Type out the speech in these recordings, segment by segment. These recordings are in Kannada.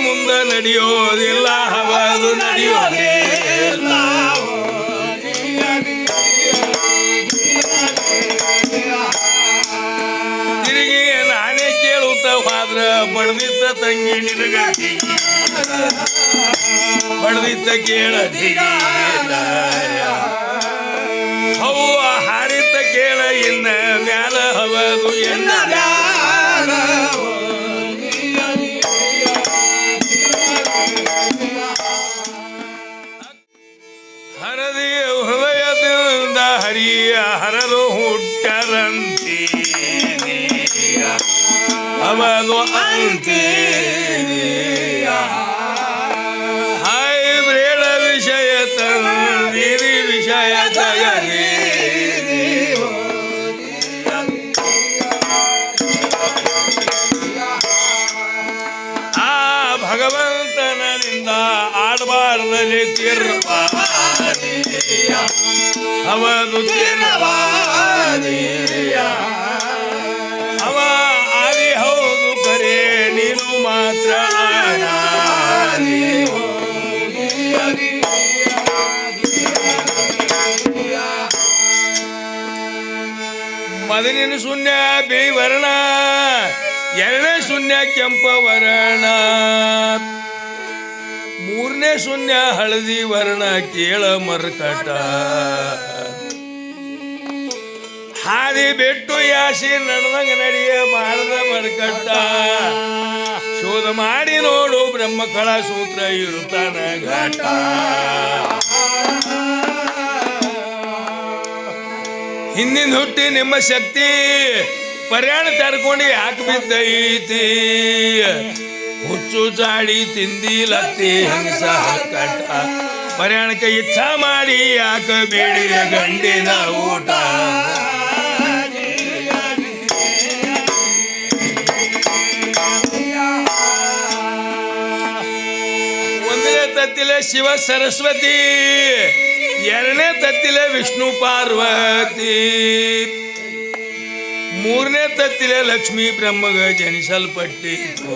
ಮುಂದೆ ನಡೆಯೋದಿಲ್ಲ ಹವದು ನಡೆಯೋದಿಲ್ಲ ತಿರುಗಿ ನಾನೇ ಕೇಳುತ್ತ ಹೋದ್ರ ಬಡ್ದಿತ್ತ ತಂಗಿ ನಿನಗತಿ ಬಡ್ದಿತ್ತ ಕೇಳದಿ ಹವ್ವ ಹಾರಿತ್ತ ಕೇಳ ಇನ್ನ ಮ್ಯಾಲ ಹವದು ಎನ್ನ ಹರದಿ ಹೃದಯದಿಂದ ಹರಿಯ ಹರದು ಹುಟ್ಟರಂತಿ ಅವನು ಅಂತಿ ಹೈಬ್ರೇಡ ವಿಷಯ ತಂದಿರಿ ವಿಷಯ ತಗರಿ ಆ ಭಗವಂತನಿಂದ ಆಡಬಾರ್ದಲ್ಲಿ ಅವನು ಅವ ಆದಿ ಹೌದು ಕರೆ ನೀನು ಮಾತ್ರ ಮೊದಲಿನ ಶೂನ್ಯ ಬಿಳಿ ವರ್ಣ ಎರಡನೇ ಶೂನ್ಯ ಕೆಂಪ ವರ್ಣ ಮೂರನೇ ಶೂನ್ಯ ಹಳದಿ ವರ್ಣ ಕೇಳ ಮರ್ಕಟ ಹಾದಿ ಬೆಟ್ಟು ಯಾಸಿ ನಡೆದಂಗ ನಡೆಯ ಮಾಡದ ಮರ್ಕಟ ಶೋಧ ಮಾಡಿ ನೋಡು ಬ್ರಹ್ಮಕಳ ಸೂತ್ರ ಇರುತ್ತಾನ ಘಾಟ ಹಿಂದಿನ ಹುಟ್ಟಿ ನಿಮ್ಮ ಶಕ್ತಿ ಪರ್ಯಾಣ ತರ್ಕೊಂಡು ಯಾಕೆ ಬಿದ್ದೈತಿ ಹುಚ್ಚು ಜಾಡಿ ತಿಂದಿಲತ್ತಿ ಹಂಸ ಕಟ್ಟ ಪರ್ಯಾಣಕ್ಕೆ ಇಚ್ಛಾ ಮಾಡಿ ಯಾಕ ಬೇಡಿದ ಗಂಡಿನ ಊಟ ಒಂದನೇ ತತ್ತಿಲೆ ಶಿವ ಸರಸ್ವತಿ ಎರಡನೇ ತತ್ತಿಲೆ ವಿಷ್ಣು ಪಾರ್ವತಿ ಮೂರನೇ ತತ್ತಿಲೆ ಲಕ್ಷ್ಮೀ ಬ್ರಹ್ಮಗ ಜನಿಸಲ್ಪಟ್ಟಿತು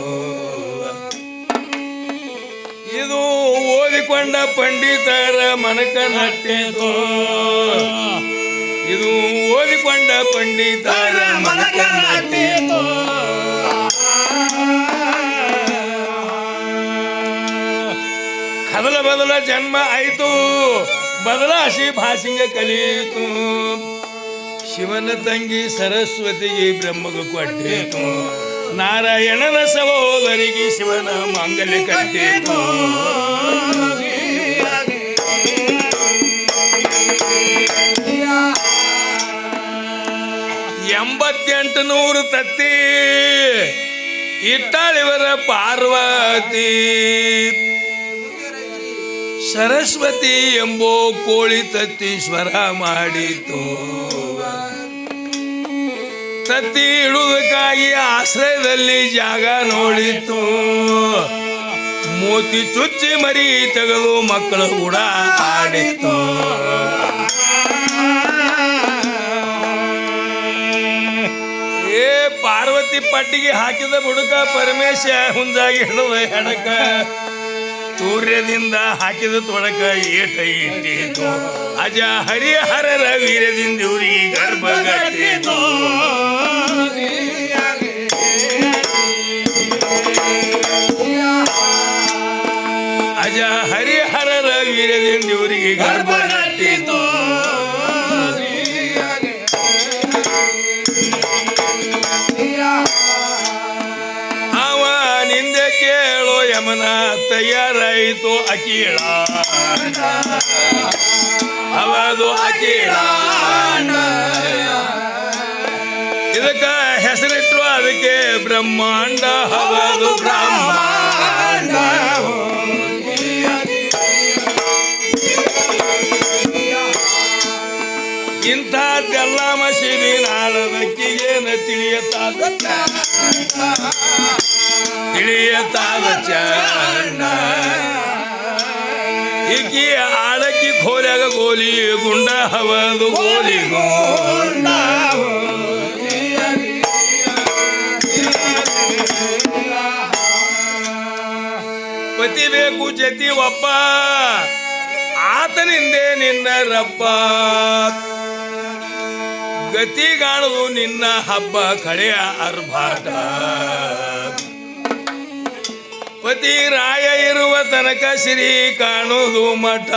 ಇದು ಓದಿಕೊಂಡ ಪಂಡಿತರ ಮನಕ ನಟ್ಟಿತು ಇದು ಓದಿಕೊಂಡ ಪಂಡಿತರ ಮನಕ ನಟ್ಟಿತು ಕದಲ ಬದಲ ಜನ್ಮ ಆಯಿತು ಬದಲಾಸಿ ಭಾಷಿಂಗ ಕಲಿಯಿತು ಶಿವನ ತಂಗಿ ಸರಸ್ವತಿಗೆ ಬ್ರಹ್ಮಗ ಕೊಟ್ಟಿತು ನಾರಾಯಣನ ಸಹೋದರಿಗೆ ಶಿವನ ಮಾಂಗಲ್ಯ ಕಟ್ಟಿತು ಎಂಬತ್ತೆಂಟುನೂರು ತತ್ತಿ ಇಟ್ಟಾಳಿವರ ಪಾರ್ವತಿ ಸರಸ್ವತಿ ಎಂಬೋ ಕೋಳಿ ತತ್ತಿ ಸ್ವರ ಮಾಡಿತು ತತ್ತಿ ಇಡುವುದಕ್ಕಾಗಿ ಆಶ್ರಯದಲ್ಲಿ ಜಾಗ ನೋಡಿತು ಮೋತಿ ಚುಚ್ಚಿ ಮರಿ ತೆಗೆದು ಮಕ್ಕಳು ಕೂಡ ಆಡಿತು ಏ ಪಾರ್ವತಿ ಪಟ್ಟಿಗೆ ಹಾಕಿದ ಬುಡುಕ ಪರಮೇಶ ಹುಂಜಾಗಿ ಹಿಡಿದ ಹೆಡಕ ಸೂರ್ಯದಿಂದ ಹಾಕಿದ ತೊಡಕ ಏಟ ಇಟ್ಟಿತು ಅಜ ಹರಿಹರರ ವೀರ್ಯದಿಂದ ಇವರಿಗೆ ಗರ್ಭಗಟ್ಟಿತು ಅಜ ಹರಿಹರರ ವೀರ್ಯದಿಂದ ಇವರಿಗೆ ಗರ್ಭಗಟ್ಟಿತು ಅವನಿಂದ ಕೇಳೋ ಯಮನ ತಯಾರಾಯಿತು ಅಕೀಳ ಅವದು ಅಕೀಳ ಇದಕ್ಕ ಹೆಸರಿಟ್ರು ಅದಕ್ಕೆ ಬ್ರಹ್ಮಾಂಡ ಹವದು ಬ್ರಹ್ಮಾಂಡ ಇಂಥದ್ದೆಲ್ಲ ಮಸೀದಿ ನಾಳದಕ್ಕಿಗೇನ ತಿಳಿಯತಾದ ಚಂಡ ಈಕಿ ಆಡಕ್ಕಿ ಖೋಲ್ಯಾಗ ಗೋಲಿ ಗುಂಡ ಹವದು ಗೋಲಿ ಗುಂಡ ಪತಿ ಬೇಕು ಜತಿ ಒಬ್ಬ ಆತನಿಂದೆ ನಿನ್ನ ರಬ್ಬ ಗತಿಗಾಣದು ನಿನ್ನ ಹಬ್ಬ ಕಳೆಯ ಅರ್ಭಾಟ ಪತಿ ರಾಯ ಇರುವ ತನಕ ಸಿರಿ ಕಾಣುವುದು ಮಠ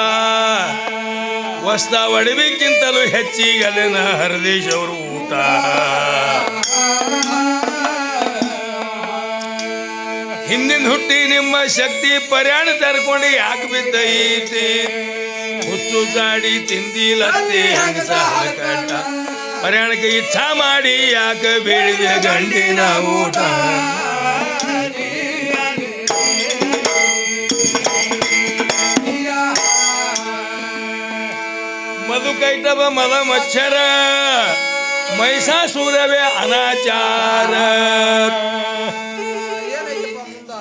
ವಸ್ತ ಒಡವಿಕ್ಕಿಂತಲೂ ಹೆಚ್ಚಿಗಲಿನ ಹರದೇಶವರು ಊಟ ಹಿಂದಿನ ಹುಟ್ಟಿ ನಿಮ್ಮ ಶಕ್ತಿ ಪರ್ಯಾಣ ತರ್ಕೊಂಡು ಯಾಕೆ ಬಿದ್ದೈತಿ ಹುಚ್ಚು ಗಾಡಿ ತಿಂದಿಲತ್ತೆ ಹಂಗಸ ಕಟ್ಟ ಪರ್ಯಾಣಕ್ಕೆ ಇಚ್ಛಾ ಮಾಡಿ ಯಾಕೆ ಬೇಡಿದೆ ಗಂಡಿನ ಊಟ ಮಧು ಕೈಟವ ಮದ ಮಚ್ಚರ ಮೈಸಾಸುರವೇ ಅನಾಚಾರ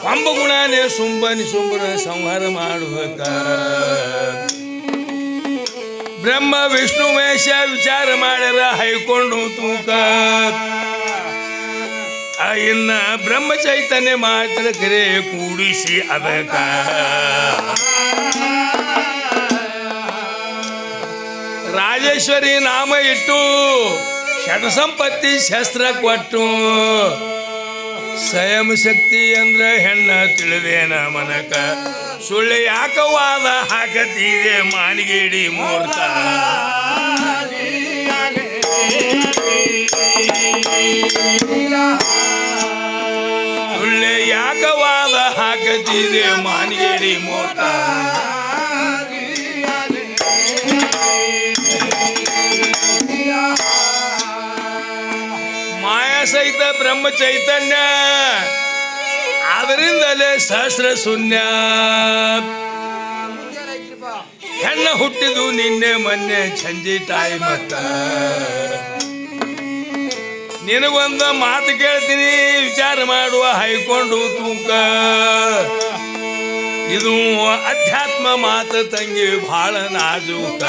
ಪಂಬಗುಣನೇ ಸುಂಬನಿ ಸುಂಬನ ಸಂಹಾರ ಮಾಡುವಕ ಬ್ರಹ್ಮ ವಿಷ್ಣು ಮಹೇಶ ವಿಚಾರ ಮಾಡ್ಯಾರ ಹೈಕೊಂಡು ತೂಕ ಇನ್ನ ಬ್ರಹ್ಮ ಚೈತನ್ಯ ಮಾತ್ರ ಕರೆ ಕೂಡಿಸಿ ಅದಕ ರಾಜೇಶ್ವರಿ ನಾಮ ಇಟ್ಟು ಷಡ್ ಸಂಪತ್ತಿ ಶಸ್ತ್ರ ಕೊಟ್ಟು ಸ್ವಯಂ ಶಕ್ತಿ ಅಂದ್ರ ಹೆಣ್ಣ ತಿಳಿದೇನ ಮನಕ ಸುಳ್ಳು ಯಾಕವಾದ ಹಾಕತಿದೆ ಮಾನಿಗೇಡಿ ಮೂರ್ತ ಸುಳ್ಳು ಯಾಕವಾದ ಹಾಕತಿದೆ ಮಾನಿಗೇಡಿ ಮೂರ್ತ ಸಹಿತ ಬ್ರಹ್ಮ ಚೈತನ್ಯ ಅದರಿಂದಲೇ ಸಹಸ್ರ ಶೂನ್ಯ ಹೆಣ್ಣ ಹುಟ್ಟಿದು ನಿನ್ನೆ ಮೊನ್ನೆ ಸಂಜೆ ತಾಯಿ ಮತ್ತ ನಿನಗೊಂದು ಮಾತು ಕೇಳ್ತೀನಿ ವಿಚಾರ ಮಾಡುವ ಹೈಕೊಂಡು ತೂಕ ಇದು ಅಧ್ಯಾತ್ಮ ಮಾತು ತಂಗಿ ಬಹಳ ನಾಜೂಕ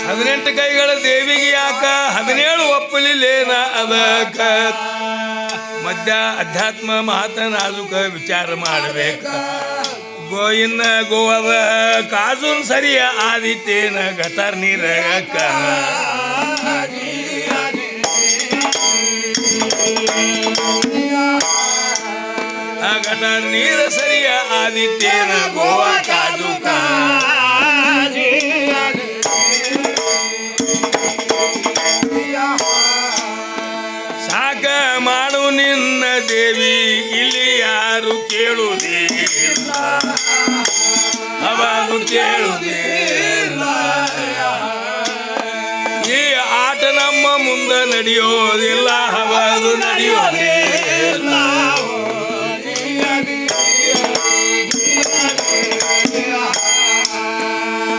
ಹದಿನೆಂಟು ಕೈಗಳ ದೇವಿಗೆ ಯಾಕ 17 ಒಪ್ಪಲಿಲ್ಲೇನ ಅದಕ್ಕ ಮಧ್ಯ ಅಧ್ಯಾತ್ಮ ಮಾತನಾಡುಕ ವಿಚಾರ ಮಾಡಬೇಕ ಗೋಯಿನ ಗೋವದ ಕಾಜುನ್ ಸರಿಯ ಆದಿತ್ಯನ ಗತಾರ್ ನೀರಕ ಗಟಾರ್ ನೀರ ಸರಿಯ ಆದಿತ್ಯನ ಗೋವಾ ಕಾಜುಕ ಸಾಕ ಮಾಡು ನಿನ್ನ ದೇವಿ ಇಲ್ಲಿ ಯಾರು ಕೇಳುವುದಿಲ್ಲ ಅವಾಗ ಕೇಳುವುದಿಲ್ಲ ಈ ಆಟ ನಮ್ಮ ಮುಂದೆ ನಡೆಯೋದಿಲ್ಲ ಅವಾಗ ನಡೆಯೋದಿಲ್ಲ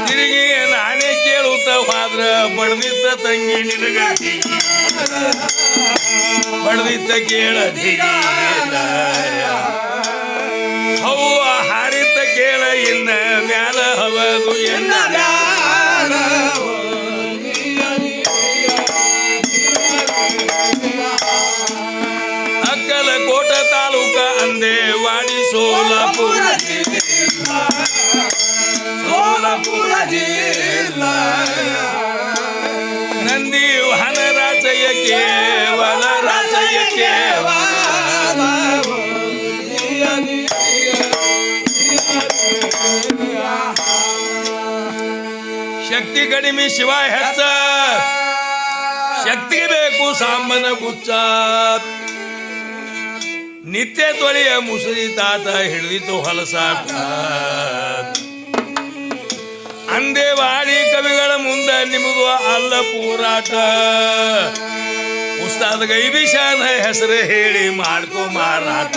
ತಿರುಗಿ ನಾನೇ ಕೇಳುತ್ತ ಹೋದ್ರ ಬಡ್ದಿದ್ದ ತಂಗಿ ನಿನಗತಿ ಬಡ್ದಿದ್ದ ಕೇಳದಿ ಹವ್ವ ಹಾರಿತ ಕೇಳ ಇನ್ನ ಮ್ಯಾಲ ಹವದು ಎನ್ನ ಅಕ್ಕಲ ಕೋಟ ತಾಲೂಕ ಅಂದೆ ವಾಡಿ ಸೋಲಾಪುರ ಸೋಲಾಪುರ ಜಿಲ್ಲಾ ನಂದಿ ವಾಹನ ರಾಜಯ್ಯ ಕೇವಲ ರಾಜಯ್ಯ ಕೇವಲ ಶಕ್ತಿ ಕಡಿಮೆ ಶಿವ ಹೆಚ್ಚ ಶಕ್ತಿ ಬೇಕು ಸಾಮನ ಗುಚ್ಚ ನಿತ್ಯ ತೊಳೆಯ ಮುಸುರಿ ತಾತ ಹಿಡಿದಿತ್ತು ಹೊಲಸಾಟ ಅಂದೇವಾಡಿ ಕವಿಗಳ ಮುಂದೆ ನಿಮಗೂ ಅಲ್ಲ ಪೂರಾಟ ಉಸ್ತಾದ್ ಗೈಬಿಶಾನ ಹೆಸರು ಹೇಳಿ ಮಾಡ್ಕೋ ಮಾರಾಟ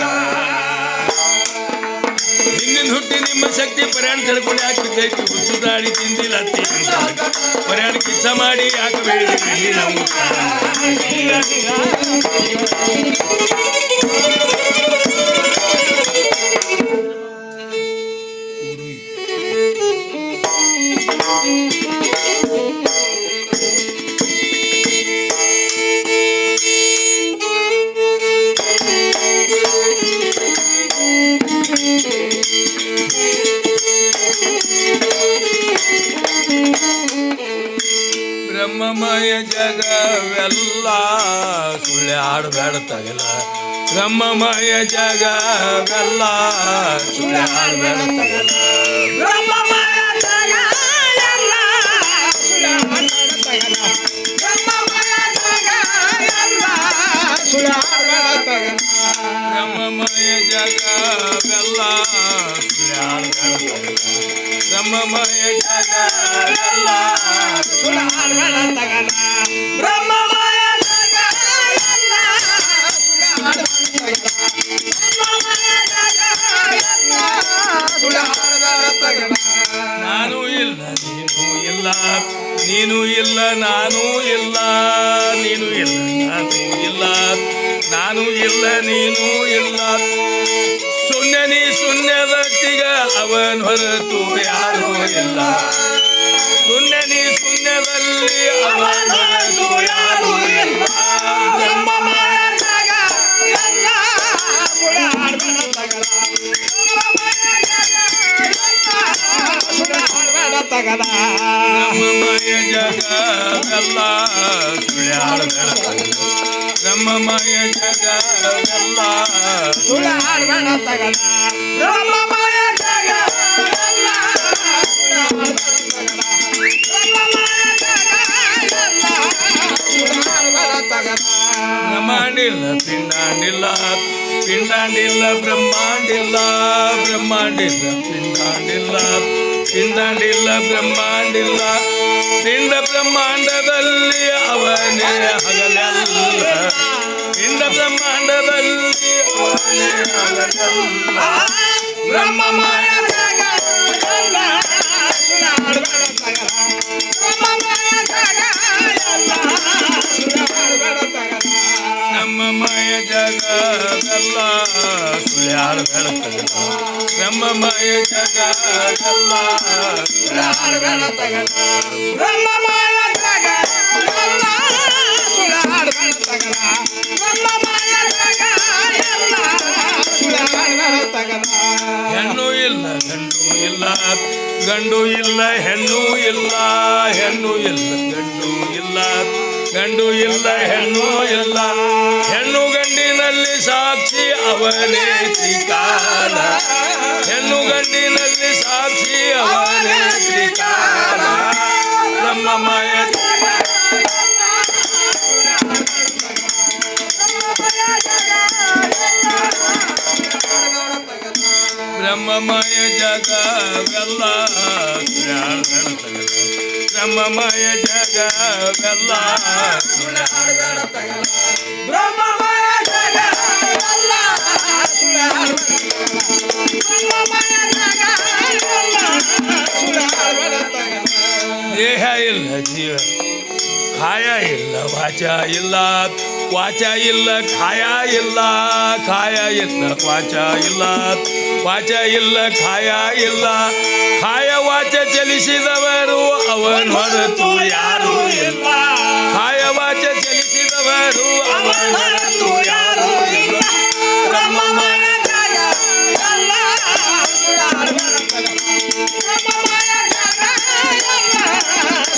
ಹಿಂದಿನ ಹುಟ್ಟಿ ನಿಮ್ಮ ಶಕ್ತಿ ಪರ್ಯಾಣ ತಿಳ್ಕೊಂಡು ಯಾಕೆ ಬಿದ್ದೈತಿ ಹುಚ್ಚು ದಾಡಿ ತಿಂದಿಲ್ಲ ಪರ್ಯಾಣ ಕಿಚ್ಚ ಮಾಡಿ ಯಾಕೆ ಬೆಳೆದಿ ಇಲ್ಲ ಸುಳ್ಳೆ ಆಡಬೇಡ ತಗಲ ಬ್ರಹ್ಮಮಯ ಜಗವೆಲ್ಲ ಸುಳ್ಳೆ ಆಡಬೇಡ ತಗಲ ಬ್ರಹ್ಮಮಯ ಜಗ ಎಲ್ಲ ಸುಳ್ಳೆ ಆಡಬೇಡ ತಗಲ ಬ್ರಹ್ಮಮಯ ಜಗ ಎಲ್ಲ ಸುಳ್ಳೆ ಆಡಬೇಡ ತಗಲ ಬ್ರಹ್ಮಮಯ ಜಗವೆಲ್ಲ ಸುಳ್ಳೆ ಆಡಬೇಡ ತಗಲ ಬ್ರಹ್ಮಮಯ ಜಗವೆಲ್ಲ ಸುಳ್ಳೆ ಆಡಬೇಡ ತಗಲ ಬ್ರಹ್ಮಮಯ ಜಗ ಎಲ್ಲ ಸುಳ್ಳೆ ಆಡಬೇಡ ತಗಲ ನಾನು ಇಲ್ಲ ನೀನು ಇಲ್ಲ ನೀನು ಇಲ್ಲ ನಾನು ಇಲ್ಲ ನೀನು ಇಲ್ಲ ನಾನು ಇಲ್ಲ ನಾನು ಇಲ್ಲ ನೀನು ಇಲ್ಲ ಶೂನ್ಯ ನೀ ಶೂನ್ಯದಟ್ಟಿಗ ಅವನ್ ಹೊರತು ಯಾರೂ ಇಲ್ಲ ಶೂನ್ಯ ನೀ ಶೂನ್ಯದಲ್ಲಿ ಅವನ್ ಹೊರತು ಯಾರೂ ಇಲ್ಲ ಬ್ರಹ್ಮಮಯ ಜಗ ಎಲ್ಲ ಸುಳ್ಳೆ ಆಡಬೇಡ ತಗಲ ಸುಳ್ಳೆ ಆಡಬೇಡ ತಗಲ ಬ್ರಹ್ಮಮಯ ಜಗವೆಲ್ಲ ಸುಳ್ಳೆ ಆಡಬೇಡ ತಗಲ ಬ್ರಹ್ಮಮಯ ಜಗವೆಲ್ಲ ಸುಳ್ಳೆ ಆಡಬೇಡ ತಗಲ ಬ್ರಹ್ಮಮಯ ಜಗ ಎಲ್ಲ ಸುಳ್ಳೆ ಆಡಬೇಡ ತಗಲ ಬ್ರಹ್ಮಮಯ ಜಗ ಎಲ್ಲ ಸುಳ್ಳೆ ಆಡಬೇಡ ತಗಲ ಬ್ರಹ್ಮಾಂಡಿಲ್ಲ ಪಿಂಡಾಂಡಿಲ್ಲ ಪಿಂಡಾಂಡಿಲ್ಲ ಬ್ರಹ್ಮಾಂಡಿಲ್ಲ ಬ್ರಹ್ಮಾಂಡಿಲ್ಲ ಪಿಂಡಾಂಡಿಲ್ಲ ಪಿಂಡಾಂಡಿಲ್ಲ ಬ್ರಹ್ಮಾಂಡಿಲ್ಲ ಪಿಂಡ ಬ್ರಹ್ಮಾಂಡದಲ್ಲಿ ಅವನೇ ಹಗಲೆಲ್ಲ ಪಿಂಡ ಬ್ರಹ್ಮಾಂಡದಲ್ಲಿ ಅವನೇ ಹಗಲೆಲ್ಲ ಬ್ರಹ್ಮಮಯ ಜಗ ಎಲ್ಲ ಸುಳ್ಳೆ ಆಡಬೇಡ ತಗಲ ಬ್ರಹ್ಮಮಯ ಜಗ ಎಲ್ಲ ಸುಳ್ಳೆ ಆಡಬೇಡ ತಗಲ ಬ್ರಹ್ಮಮಯ ಜಗವೆಲ್ಲ ಸುಳ್ಳೆ ಆಡಬೇಡ ತಗಲ ಬ್ರಹ್ಮಮಯ ಜಗವೆಲ್ಲ ಸುಳ್ಳೆ ಆಡಬೇಡ ತಗಲ ಬ್ರಹ್ಮಮಯ ಜಗ ಎಲ್ಲ ಸುಳ್ಳೆ ಆಡಬೇಡ ತಗಲ ಬ್ರಹ್ಮಮಯ ಜಗ ಎಲ್ಲ ಸುಳ್ಳೆ ಆಡಬೇಡ ತಗಲ ಹೆಣ್ಣು ಇಲ್ಲ ಗಂಡು ಇಲ್ಲ ಗಂಡು ಇಲ್ಲ ಹೆಣ್ಣು ಇಲ್ಲ ಹೆಣ್ಣು ಇಲ್ಲ ಗಂಡು ಇಲ್ಲ ಗಂಡು ಇಲ್ಲ ಹೆಣ್ಣು ಇಲ್ಲ ಹೆಣ್ಣು ಗಂಡಿನಲ್ಲಿ ಸಾಕ್ಷಿ ಅವನೇ ತ್ರಿಕಾಲ ಹೆಣ್ಣು ಗಂಡಿನಲ್ಲಿ ಸಾಕ್ಷಿ ಅವನೇ ತ್ರಿಕಾಲ ಬ್ರಹ್ಮಮಯ ಬ್ರಹ್ಮಮಯ ಜಗವೆಲ್ಲ ಸುಳ್ಳೆ ಆಡಬೇಡ ತಗಲ ಬ್ರಹ್ಮಮಯ ಜಗವೆಲ್ಲ ಸುಳ್ಳೆ ಆಡಬೇಡ ತಗಲ ಬ್ರಹ್ಮಮಯ ಜಗ ಎಲ್ಲ ಸುಳ್ಳೆ ಆಡಬೇಡ ತಗಲ ಬ್ರಹ್ಮಮಯ ಜಗ ಎಲ್ಲ ಸುಳ್ಳೆ ಆಡಬೇಡ ತಗಲ ದೇಹ ಇಲ್ಲ ಜೀವ ಕಾಯ ಇಲ್ಲ ವಾಚ ಇಲ್ಲ ವಾಚ ಇಲ್ಲ ಕಾಯ ಇಲ್ಲ ಕಾಯ ಇಲ್ಲ ವಾಚ ಇಲ್ಲ ವಾಚ ಇಲ್ಲ ಕಾಯ ಇಲ್ಲ ಕಾಯ ವಾಚ ಚಲಿಸಿದವರು ಅವನ್ ಹೊರತು ಯಾರೂ ಇಲ್ಲ ಕಾಯ ವಾಚ ಚಲಿಸಿದವರು ಅವನ್ ಹೊರತು ಯಾರೂ ಇಲ್ಲ ಬ್ರಹ್ಮಮಯ ಜಗ ಎಲ್ಲ ಸುಳ್ಳೆ ಆಡಬೇಡ ತಗಲ ಬ್ರಹ್ಮಮಯ ಜಗ ಎಲ್ಲ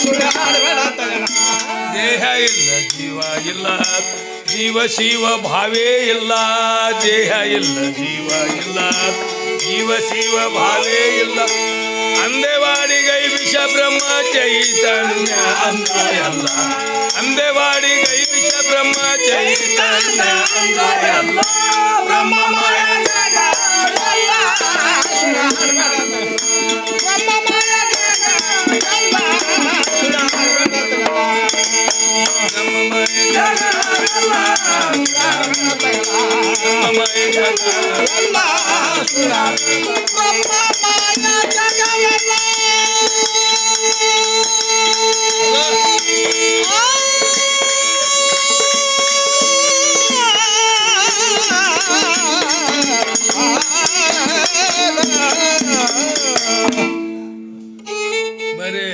ಸುಳ್ಳೆ ಆಡಬೇಡ ತಗಲ ದೇಹ ಇಲ್ಲ ಜೀವ ಇಲ್ಲ ಜೀವ ಶಿವ ಭಾವೇ ಇಲ್ಲ ದೇಹ ಇಲ್ಲ ಜೀವ ಇಲ್ಲ ಜೀವ ಶಿವ ಭಾವೇ ಇಲ್ಲ ಅಂದೆವಾಡಿಗೈ ವಿಷ ಬ್ರಹ್ಮ ಚೈತನ್ಯ ಅಂದ್ರೆ ಅಲ್ಲ ಅಂದೆವಾಡಿಗೈ ವಿಷ ಬ್ರಹ್ಮ ಚೈತನ್ಯ ಅಂದ್ರೆ ಅಲ್ಲ ಬ್ರಹ್ಮಮಯ ಜಗ ಎಲ್ಲ ಸುಳ್ಳೆ ಆಡಬೇಡ ತಗಲ ಬ್ರಹ್ಮಮಯ ಜಗ ಎಲ್ಲ ಸುಳ್ಳೆ ಆಡಬೇಡ ತಗಲ ಬ್ರಹ್ಮಮಯ ಜಗವೆಲ್ಲ ಆಡಬೇಡ ತಗಲ ಬ್ರಹ್ಮಮಯ ಜಗವೆಲ್ಲ ಎಲ್ಲ ಸುಳ್ಳೆ ಆಡಬೇಡ ಬ್ರಹ್ಮಮಯ ಜಗವೆಲ್ಲ ಬರೀ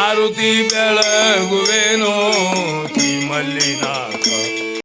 ಆರುತಿ ಬೆಳಗುವೆನೋ ಶ್ರೀ ಮಲ್ಲಿನಾಥ